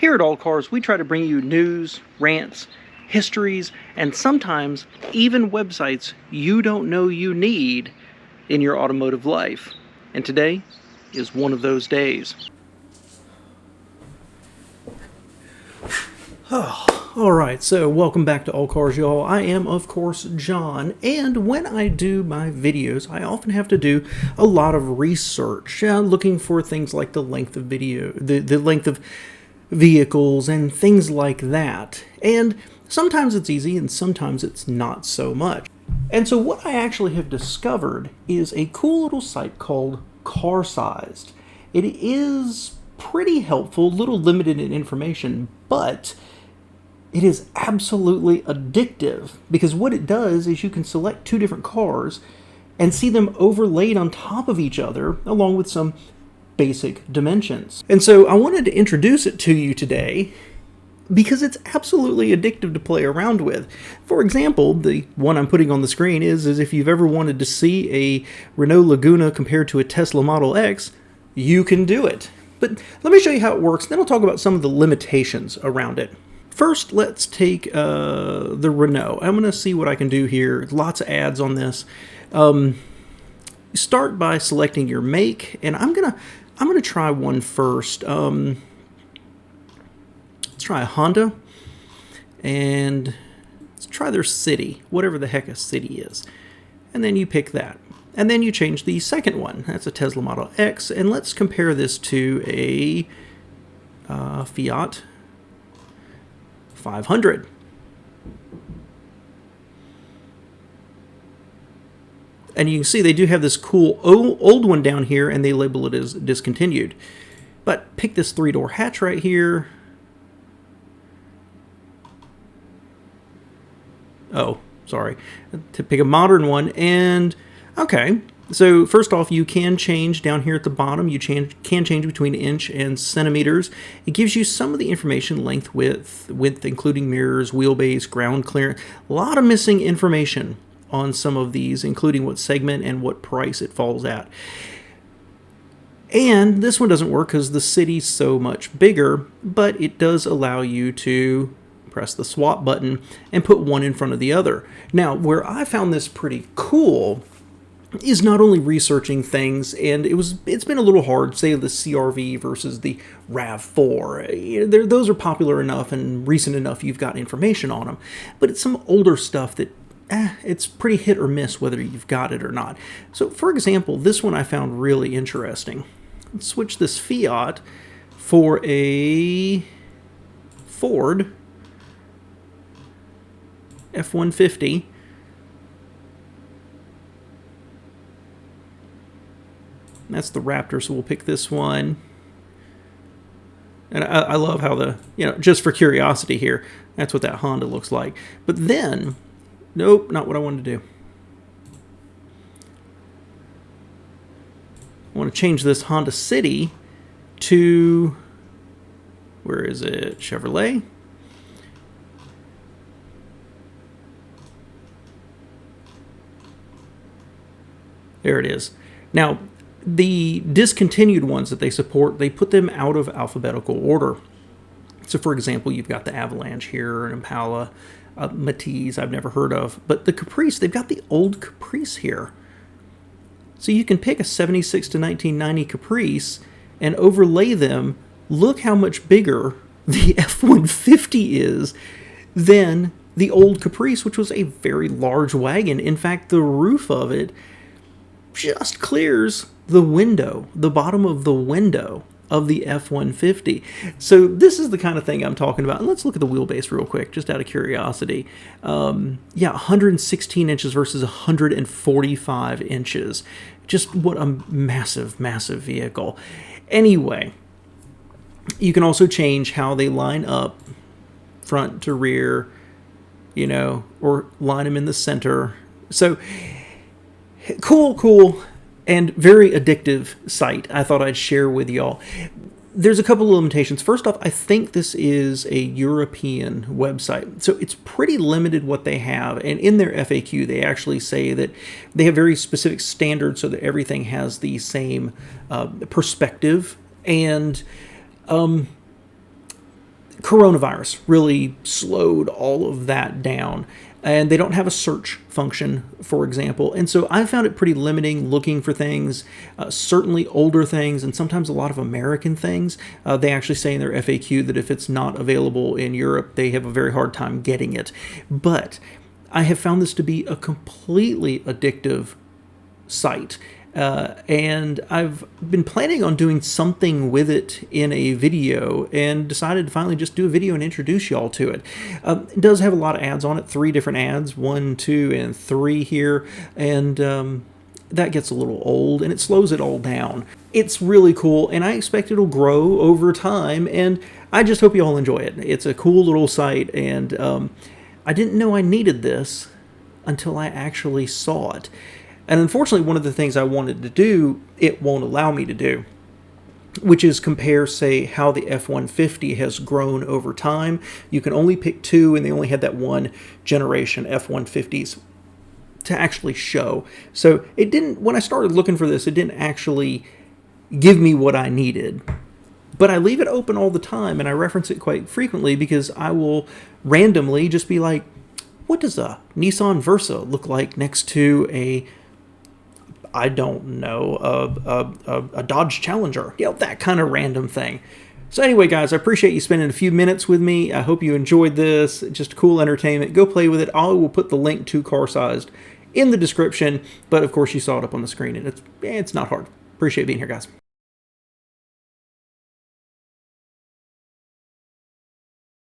Here at All Cars, we try to bring you news, rants, histories, and sometimes even websites you don't know you need in your automotive life. And today is one of those days. Alright, so welcome back to All Cars, y'all. I am, of course, John, and when I do my videos, I often have to do a lot of research, looking for things like the length of video, the length of vehicles, and things like that. And sometimes it's easy, and sometimes it's not so much. And so what I actually have discovered is a cool little site called Carsized. It is pretty helpful, a little limited in information, but it is absolutely addictive, because what it does is you can select two different cars and see them overlaid on top of each other along with some basic dimensions. And so I wanted to introduce it to you today because it's absolutely addictive to play around with. For example, the one I'm putting on the screen is if you've ever wanted to see a Renault Laguna compared to a Tesla Model X, you can do it. But let me show you how it works, then I'll talk about some of the limitations around it. First, let's take the Renault. I'm going to see what I can do here. Lots of ads on this. Start by selecting your make, and I'm gonna try one first. Let's try a Honda, and let's try their city, whatever the heck a city is. And then you pick that. And then you change the second one. That's a Tesla Model X, and let's compare this to a Fiat 500. And you can see they do have this cool old one down here, and they label it as discontinued. But pick this three-door hatch right here. Oh, sorry. To pick a modern one, and okay. So first off, you can change down here at the bottom. You can change between inch and centimeters. It gives you some of the information: length, width, including mirrors, wheelbase, ground clearance. A lot of missing information on some of these, including what segment and what price it falls at. And this one doesn't work because the city's so much bigger, but it does allow you to press the swap button and put one in front of the other. Now, where I found this pretty cool is not only researching things, and it's been a little hard, say the CR-V versus the RAV4. Those are popular enough and recent enough you've got information on them, but it's some older stuff that it's pretty hit or miss whether you've got it or not. So for example, this one I found really interesting. Let's switch this Fiat for a Ford F-150. That's the Raptor, so we'll pick this one. And I love how just for curiosity here, that's what that Honda looks like. But then, nope, not what I wanted to do. I want to change this Honda City to, where is it? Chevrolet. There it is. Now, the discontinued ones that they support, they put them out of alphabetical order. So for example, you've got the Avalanche here, an Impala, Matiz I've never heard of, but the Caprice, they've got the old Caprice here. So you can pick a 76 to 1990 Caprice and overlay them. Look how much bigger the F-150 is than the old Caprice, which was a very large wagon. In fact, the roof of it just clears the window, the bottom of the window of the F-150. So this is the kind of thing I'm talking about. And let's look at the wheelbase real quick, just out of curiosity. Yeah, 116 inches versus 145 inches. Just what a massive, massive vehicle. Anyway, you can also change how they line up, front to rear, or line them in the center. So cool, and very addictive site I thought I'd share with y'all. There's a couple of limitations. First off, I think this is a European website, so it's pretty limited what they have. And in their FAQ, they actually say that they have very specific standards so that everything has the same perspective. And coronavirus really slowed all of that down. And they don't have a search function, for example. And so I found it pretty limiting looking for things, certainly older things, and sometimes a lot of American things. They actually say in their FAQ that if it's not available in Europe, they have a very hard time getting it. But I have found this to be a completely addictive site. And I've been planning on doing something with it in a video and decided to finally just do a video and introduce y'all to it. It does have a lot of ads on it, 3 different ads, 1, 2, and 3 here, and that gets a little old and it slows it all down. It's really cool, and I expect it'll grow over time, and I just hope you all enjoy it. It's a cool little site, and I didn't know I needed this until I actually saw it. And unfortunately, one of the things I wanted to do, it won't allow me to do, which is compare, say, how the F-150 has grown over time. You can only pick 2, and they only had that 1 generation F-150s to actually show. So it didn't, when I started looking for this, it didn't actually give me what I needed. But I leave it open all the time, and I reference it quite frequently because I will randomly just be like, what does a Nissan Versa look like next to a, I don't know, a Dodge Challenger? You know, that kind of random thing. So anyway, guys, I appreciate you spending a few minutes with me. I hope you enjoyed this. Just cool entertainment. Go play with it. I will put the link to Carsized in the description. But, of course, you saw it up on the screen, and it's not hard. Appreciate being here, guys.